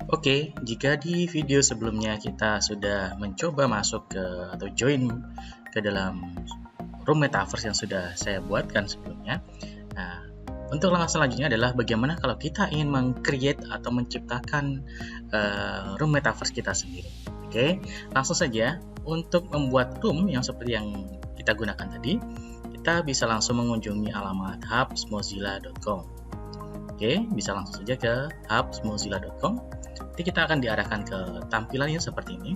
Oke, jika di video sebelumnya kita sudah mencoba masuk ke atau join ke dalam room metaverse yang sudah saya buatkan sebelumnya. Nah, untuk langkah selanjutnya adalah bagaimana kalau kita ingin meng-create atau menciptakan room metaverse kita sendiri. Oke, langsung saja untuk membuat room yang seperti yang kita gunakan tadi, kita bisa langsung mengunjungi alamat hubsmozilla.com. Oke, bisa langsung saja ke hubsmozilla.com. Nanti kita akan diarahkan ke tampilannya seperti ini.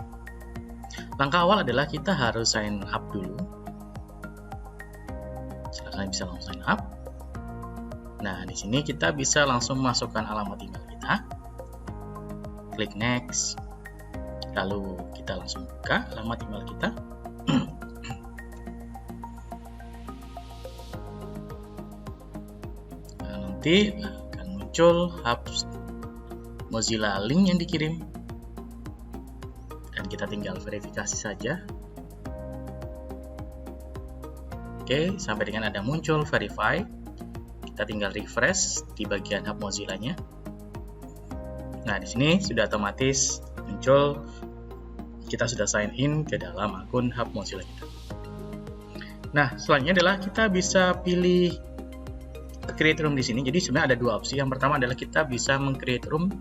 Langkah awal adalah kita harus sign up dulu. Silakan bisa langsung sign up. Nah, di sini kita bisa langsung masukkan alamat email kita. Klik next. Lalu kita langsung buka alamat email kita. Nah, nanti akan muncul Mozilla link yang dikirim, dan kita tinggal verifikasi saja. Oke, sampai dengan ada muncul verify, kita tinggal refresh di bagian hub Mozilla-nya. Nah, di sini sudah otomatis muncul kita sudah sign in ke dalam akun hub Mozilla kita. Nah, selanjutnya adalah kita bisa pilih create room di sini. Jadi sebenarnya ada dua opsi. Yang pertama adalah kita bisa meng-create room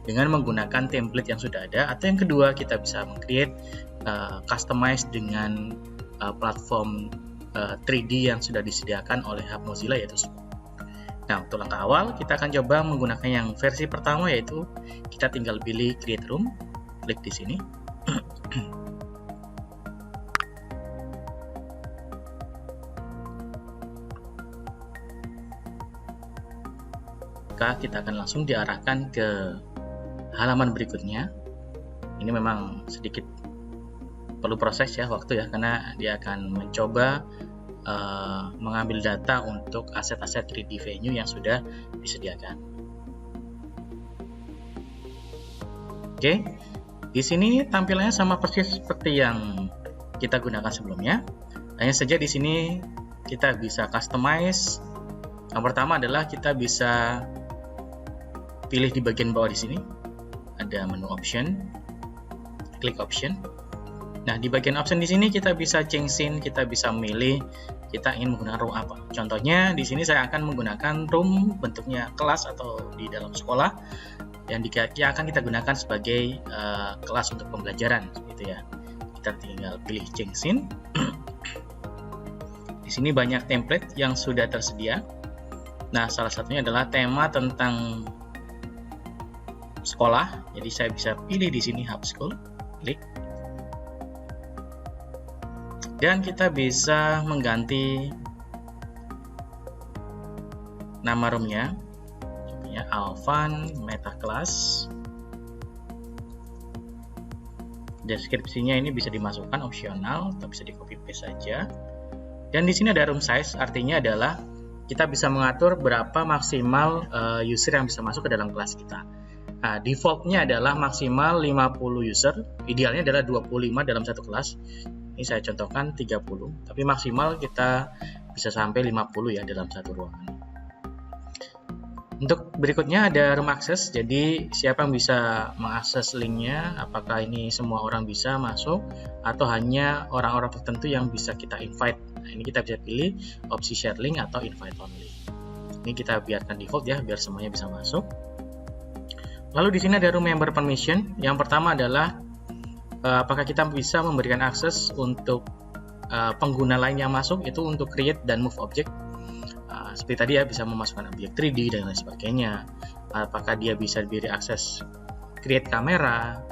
dengan menggunakan template yang sudah ada, atau yang kedua kita bisa meng-create customize dengan platform 3D yang sudah disediakan oleh hub Mozilla, yaitu Spoke. Nah, untuk langkah awal kita akan coba menggunakan yang versi pertama, yaitu kita tinggal pilih create room, klik di sini. Maka kita akan langsung diarahkan ke halaman berikutnya. Ini memang sedikit perlu proses ya, waktu ya, karena dia akan mencoba mengambil data untuk aset-aset 3D venue yang sudah disediakan. Oke, di sini tampilannya sama persis seperti yang kita gunakan sebelumnya. Hanya saja di sini kita bisa customize. Yang pertama adalah kita bisa pilih di bagian bawah di sini. Ada menu option, klik option. Nah, di bagian option di sini kita bisa change scene, kita bisa memilih kita ingin menggunakan room apa. Contohnya di sini saya akan menggunakan room bentuknya kelas atau di dalam sekolah yang akan kita gunakan sebagai kelas untuk pembelajaran, gitu ya. Kita tinggal pilih change scene. Di sini banyak template yang sudah tersedia. Nah, salah satunya adalah tema tentang sekolah, jadi saya bisa pilih di sini Hub School, klik, dan kita bisa mengganti nama roomnya, contohnya Alvan Meta Class. Deskripsinya ini bisa dimasukkan opsional atau bisa di copy paste saja. Dan di sini ada room size, artinya adalah kita bisa mengatur berapa maksimal user yang bisa masuk ke dalam kelas kita. Nah, defaultnya adalah maksimal 50 user, idealnya adalah 25 dalam satu kelas. Ini saya contohkan 30, tapi maksimal kita bisa sampai 50 ya dalam satu ruangan. Untuk berikutnya ada room access, jadi siapa yang bisa mengakses linknya, apakah ini semua orang bisa masuk, atau hanya orang-orang tertentu yang bisa kita invite. Nah, ini kita bisa pilih opsi share link atau invite only. Ini kita biarkan default ya, biar semuanya bisa masuk. Lalu di sini ada room member permission. Yang pertama adalah apakah kita bisa memberikan akses untuk pengguna lain yang masuk, itu untuk create dan move object. Seperti tadi ya, bisa memasukkan objek 3D dan lain sebagainya. Apakah dia bisa diberi akses create kamera,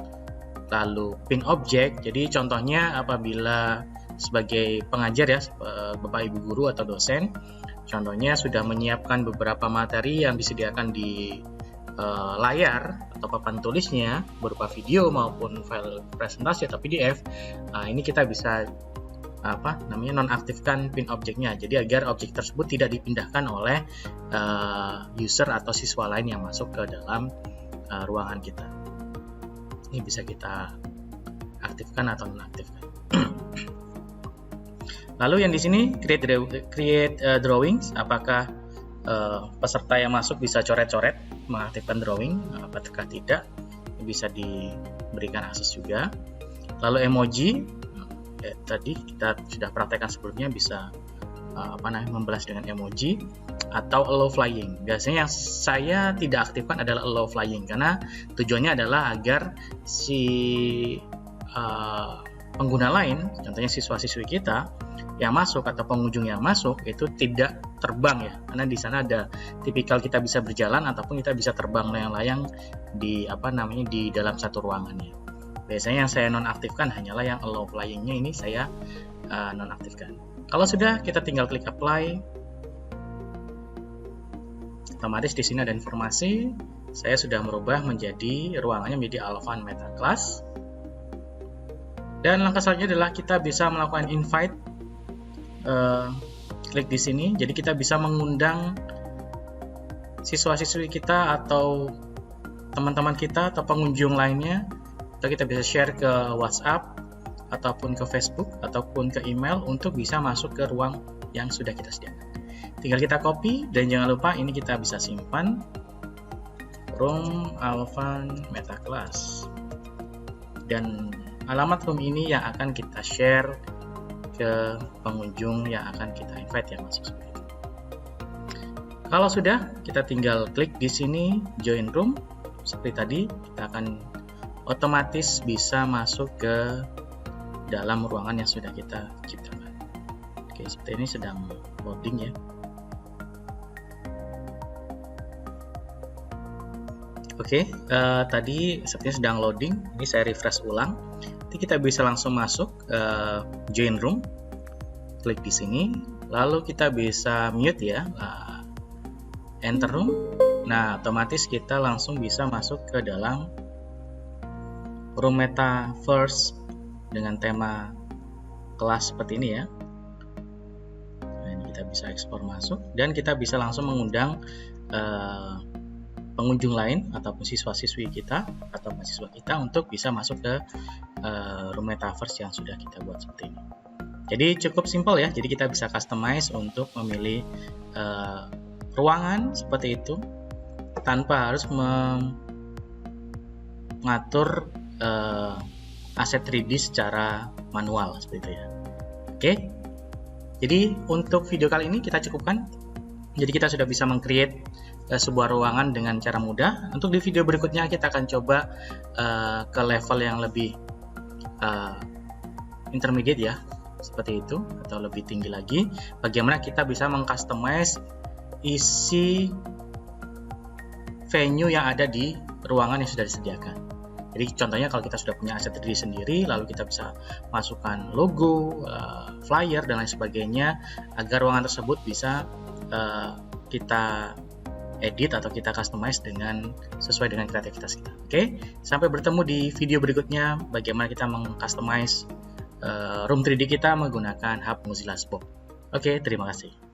lalu pin object. Jadi contohnya apabila sebagai pengajar ya, Bapak Ibu guru atau dosen, contohnya sudah menyiapkan beberapa materi yang disediakan di layar atau papan tulisnya berupa video maupun file presentasi atau PDF. Ini kita bisa nonaktifkan pin objeknya, jadi agar objek tersebut tidak dipindahkan oleh user atau siswa lain yang masuk ke dalam ruangan kita. Ini bisa kita aktifkan atau nonaktifkan. Lalu yang di sini create drawings, apakah peserta yang masuk bisa coret-coret mengaktifkan drawing, apakah tidak. bisa diberikan akses juga. Lalu emoji, tadi kita sudah praktekkan sebelumnya, bisa membalas dengan emoji atau allow flying. Biasanya yang saya tidak aktifkan adalah allow flying karena tujuannya adalah agar si pengguna lain, contohnya siswa-siswi kita yang masuk atau pengunjung yang masuk itu tidak terbang ya, karena di sana ada tipikal kita bisa berjalan ataupun kita bisa terbang layang-layang di di dalam satu ruangannya. Biasanya yang saya nonaktifkan hanyalah yang allow flying-nya, ini saya nonaktifkan. Kalau sudah, kita tinggal klik apply. Otomatis di sini ada informasi saya sudah merubah menjadi ruangannya menjadi Alvan Meta Class. Dan langkah selanjutnya adalah kita bisa melakukan invite. Klik di sini, jadi kita bisa mengundang siswa-siswi kita atau teman-teman kita atau pengunjung lainnya, atau kita bisa share ke WhatsApp ataupun ke Facebook ataupun ke email untuk bisa masuk ke ruang yang sudah kita sediakan. Tinggal kita copy dan jangan lupa ini kita bisa simpan room Alvan Meta Class, dan alamat room ini yang akan kita share ke pengunjung yang akan kita invite yang masuk seperti itu. Kalau sudah, kita tinggal klik di sini join room seperti tadi, kita akan otomatis bisa masuk ke dalam ruangan yang sudah kita ciptakan. Oke, seperti ini sedang loading ya. Oke, tadi sepertinya sedang loading. Ini saya refresh ulang. Nanti kita bisa langsung masuk join room, klik di sini, lalu kita bisa mute ya, enter room. Nah, otomatis kita langsung bisa masuk ke dalam room Metaverse dengan tema kelas seperti ini ya. Nah, ini kita bisa ekspor masuk dan kita bisa langsung mengundang pengunjung lain ataupun siswa-siswi kita atau mahasiswa kita untuk bisa masuk ke room Metaverse yang sudah kita buat seperti ini. Jadi cukup simpel ya, jadi kita bisa customize untuk memilih ruangan seperti itu tanpa harus mengatur aset 3D secara manual seperti itu ya. Oke, jadi untuk video kali ini kita cukupkan. Jadi kita sudah bisa meng-create sebuah ruangan dengan cara mudah. Untuk di video berikutnya kita akan coba ke level yang lebih intermediate ya, seperti itu, atau lebih tinggi lagi. Bagaimana kita bisa meng-customize isi venue yang ada di ruangan yang sudah disediakan. Jadi contohnya kalau kita sudah punya aset 3D sendiri, lalu kita bisa masukkan logo, flyer, dan lain sebagainya, agar ruangan tersebut bisa kita edit atau kita customize sesuai dengan kreativitas kita. Oke, sampai bertemu di video berikutnya bagaimana kita meng-customize room 3D kita menggunakan hub Mozilla Spoke. Oke, terima kasih.